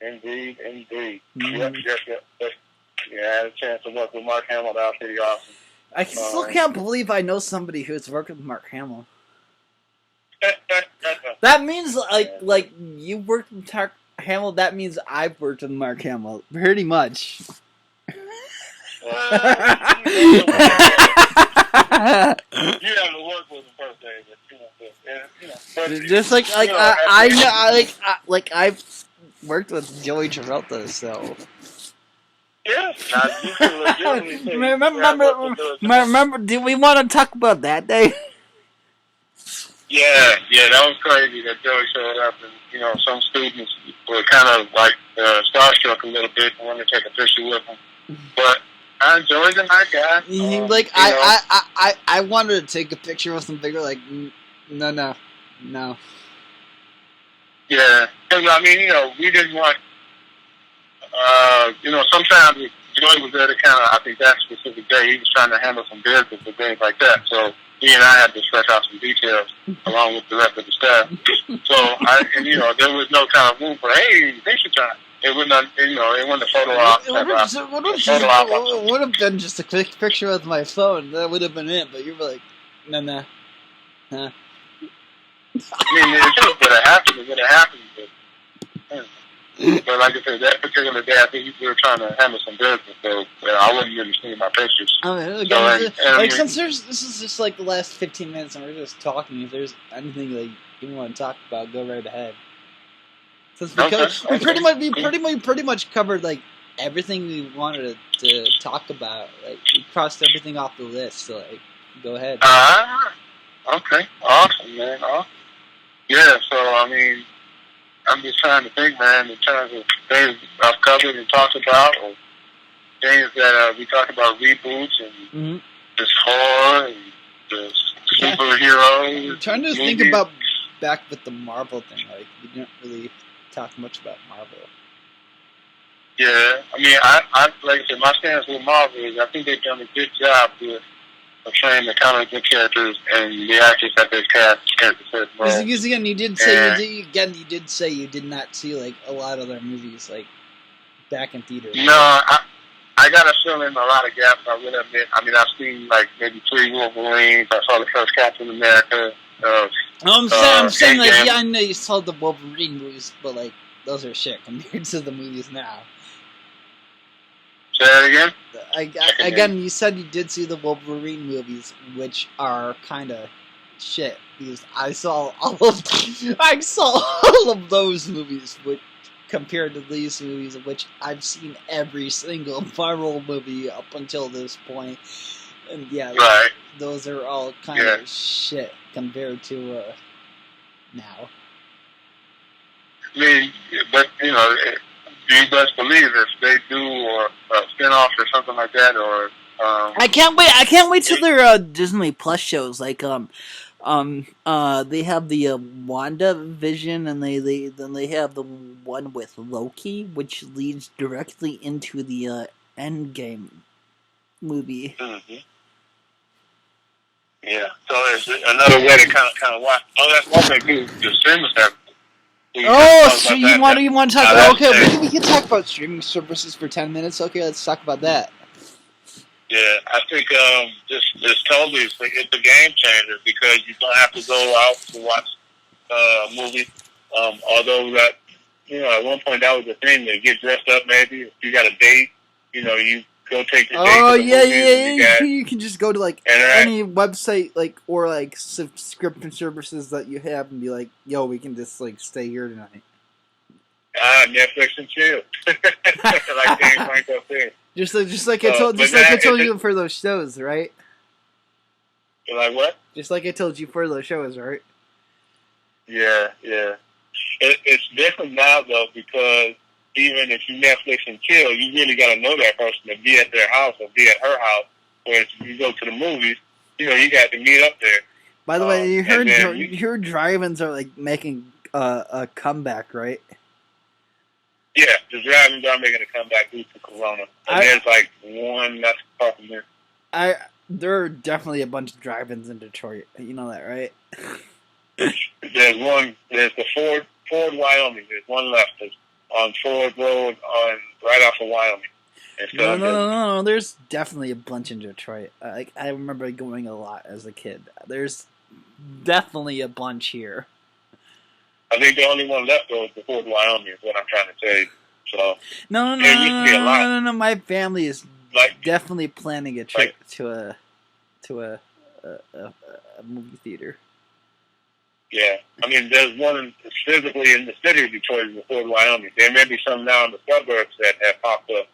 indeed. Mm-hmm. Yep. Yeah, I had a chance to work with Mark Hamill. That was pretty awesome. I still can't believe I know somebody who's worked with Mark Hamill. That means like you worked with Mark Hamill. That means I've worked with Mark Hamill, pretty much. You have to work with him first, David. Just like I've worked with Joey Travolta, so. Yeah. Remember? Did we want to talk about that day? Yeah, that was crazy that Joey showed up, and some students were kind of like starstruck a little bit and wanted to take a picture with him. But I enjoyed the night, guy. I wanted to take a picture with him. They were like, no. Yeah, because I mean, we didn't want. Sometimes Joey was there to kind of, I think that specific day, he was trying to handle some business and things like that. So he and I had to stretch out some details along with the rest of the staff. So there was no kind of room for, hey, thanks for time. It wasn't, it wasn't a photo op. It would have been just a quick picture with my phone. That would have been it. But you were like, nah. I mean, it would have happened. But like I said, that particular day, I think we were trying to handle some business, so I wasn't really seeing my pictures. Since this is just like the last 15 minutes and we're just talking, if there's anything that you want to talk about, go right ahead. Since we pretty much covered like everything we wanted to talk about. Like we crossed everything off the list, so like go ahead. Okay, awesome, man. Yeah, so I mean, I'm just trying to think, man, in terms of things I've covered and talked about, or things that we talked about, reboots and this horror and the superheroes. I'm trying to think about back with the Marvel thing. Like, we didn't really talk much about Marvel. Yeah, I mean, I like I said, my stance with Marvel is I think they've done a good job with portraying the comic book characters and the actors that they've cast characters certain roles. Because again, you did say you did say you did not see like a lot of their movies like back in theaters. No, I got a feeling a lot of gaps. I will admit. I mean, I've seen like maybe 3 Wolverines. I saw the first Captain America. I'm saying like Endgame. yeah, I know you saw the Wolverine movies, but like those are shit compared to the movies now. Say that again. Again, you said you did see the Wolverine movies, which are kind of shit because I saw all of those movies, which compared to these movies, which I've seen every single Marvel movie up until this point, and yeah, right. Those are all kind of shit compared to now. I mean, but you know, you best believe if they do or a spinoff or something like that, or I can't wait. I can't wait till their Disney Plus shows. Like they have the Wanda Vision, and then they have the one with Loki, which leads directly into the Endgame movie. Mm-hmm. Yeah, so it's another way to kind of watch. Oh, that's one thing too. The streaming service. So you want to talk about? Okay, we can talk about streaming services for 10 minutes. Okay, let's talk about that. Yeah, I think this totally it's a game changer because you don't have to go out to watch a movie. Although that at one point that was the thing to get dressed up. Maybe if you got a date, you go take your date. Oh to the yeah. You can just go to like interact. any website or like subscription services that you have and be like, yo, we can just like stay here tonight. Netflix and chill, like James Franco said. Just like I told you for those shows, right? Like what? Just like I told you for those shows, right? Yeah. It's different now though because even if you Netflix and chill, you really got to know that person to be at their house or be at her house. Whereas if you go to the movies, you got to meet up there. By the way, you heard drive-ins are like making a comeback, right? Yeah, the drive-ins are making a comeback due to Corona. And there's like one that's far from here. There are definitely a bunch of drive-ins in Detroit. You know that, right? There's the Ford, Wyoming. There's one left. There's on Ford Road right off of Wyoming. No. There's definitely a bunch in Detroit. I remember going a lot as a kid. There's definitely a bunch here. I think the only one left though is the Ford, Wyoming. Is what I'm trying to tell you. So no. My family is definitely planning a trip to a movie theater. Yeah, I mean, there's one physically in the city of Detroit, in the Fort Wyoming. There may be some now in the suburbs that have popped up,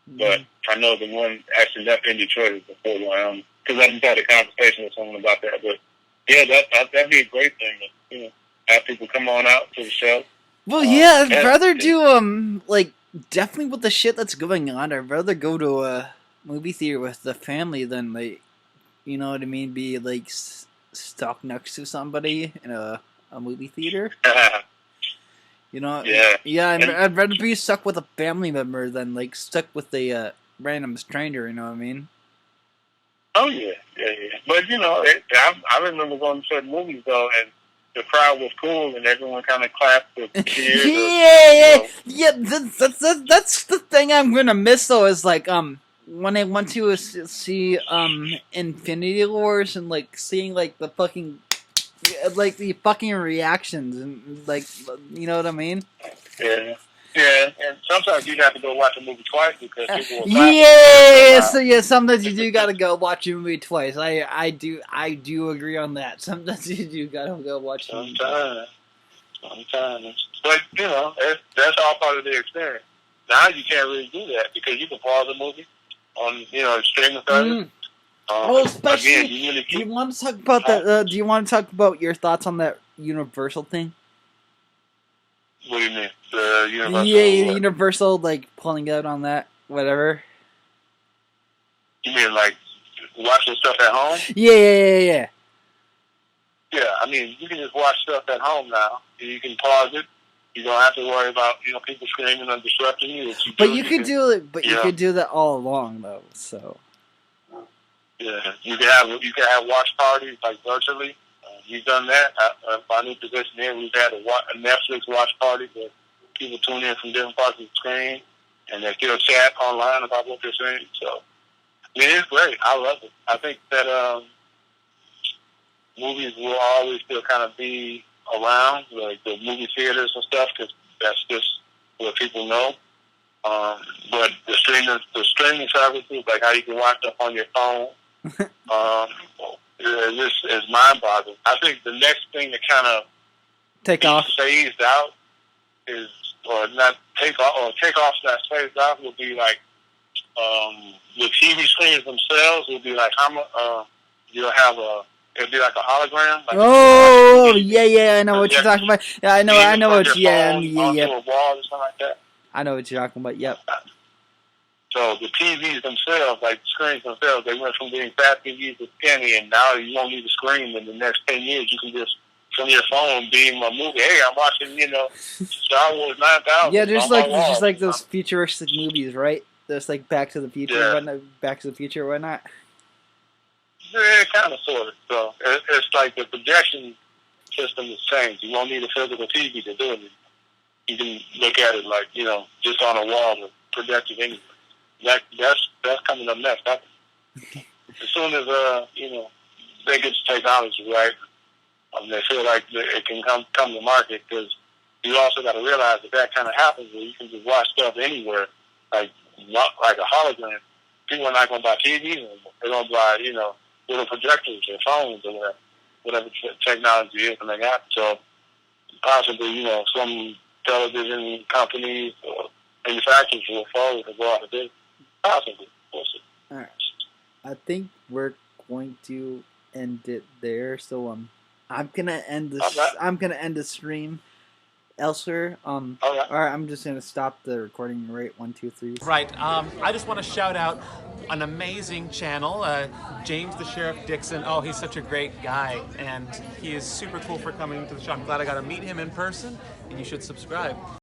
but I know the one actually left in Detroit is the Fort Wyoming. Because I just had a conversation with someone about that. But yeah, that'd be a great thing to have people come on out to the show. Well, yeah, I'd rather do like definitely with the shit that's going on. I'd rather go to a movie theater with the family than like, you know what I mean, be like stuck next to somebody in a movie theater. Yeah. I'd rather be stuck with a family member than like stuck with a random stranger. You know what I mean? Oh yeah. But I remember going to certain movies though, and the crowd was cool, and everyone kind of clapped with cheers. Yeah. That's the thing I'm gonna miss though. Is like when I went to see Infinity Wars and like seeing like the fucking reactions and like, you know what I mean? Yeah, and sometimes you have to go watch a movie twice because people will sometimes you do gotta go watch a movie twice. I do agree on that. Sometimes you do gotta go watch a movie twice. Sometimes. But that's all part of the experience. Now you can't really do that because you can pause a movie on streaming service. Especially. Again, you really do you want to talk about that? Do you want to talk about your thoughts on that Universal thing? What do you mean? The Universal? Yeah, Universal like pulling out on that, whatever. You mean like watching stuff at home? Yeah. Yeah, I mean you can just watch stuff at home now. You can pause it. You don't have to worry about people screaming and disrupting you. But you could do it. But you could do that all along though. So. Yeah, you can have watch parties like virtually. We've done that. My new position here, we've had a Netflix watch party where people tune in from different parts of the screen, and they still chat online about what they're seeing. So, it's great. I love it. I think that movies will always still kind of be around, like the movie theaters and stuff, because that's just what people know. But the streaming services, like how you can watch stuff on your phone, this is mind-boggling. I think the next thing to kind of take off, phased out is, or not take off slash phased out will be like the TV screens themselves will be like how much you'll have it'll be like a hologram. Like yeah, I know what you're talking about. Yeah, I know what you onto a wall or something like that. I know what you're talking about. Yep. So the TVs themselves, like the screens themselves, they went from being fat TVs to skinny, and now you won't need a screen. In the next 10 years, you can just from your phone beam a movie. Hey, I'm watching, Star Wars 9000. Yeah, there's like those futuristic movies, right? There's like Back to the Future, whatnot. Yeah, kind of, sort of. So it's like the projection system has changed. You won't need a physical TV to do it. You can look at it like, just on a wall to project it anywhere. That's coming up next. As soon as they get the technology right, they feel like it can come to market, because you also got to realize that kind of happens where you can just watch stuff anywhere, like a hologram. People are not going to buy TVs anymore. They're going to buy little projectors or phones or whatever technology is, and they got so possibly some television companies or manufacturers will forward and go out of business. Possibly. We'll see. All right. I think we're going to end it there. So I'm gonna end this. Right. I'm gonna end the stream. Elsewhere. All right. I'm just gonna stop the recording. Right. 1, 2, 3. Right. I just want to shout out an amazing channel, James the Sheriff Dixon. Oh, he's such a great guy, and he is super cool for coming to the show. I'm glad I got to meet him in person, and you should subscribe.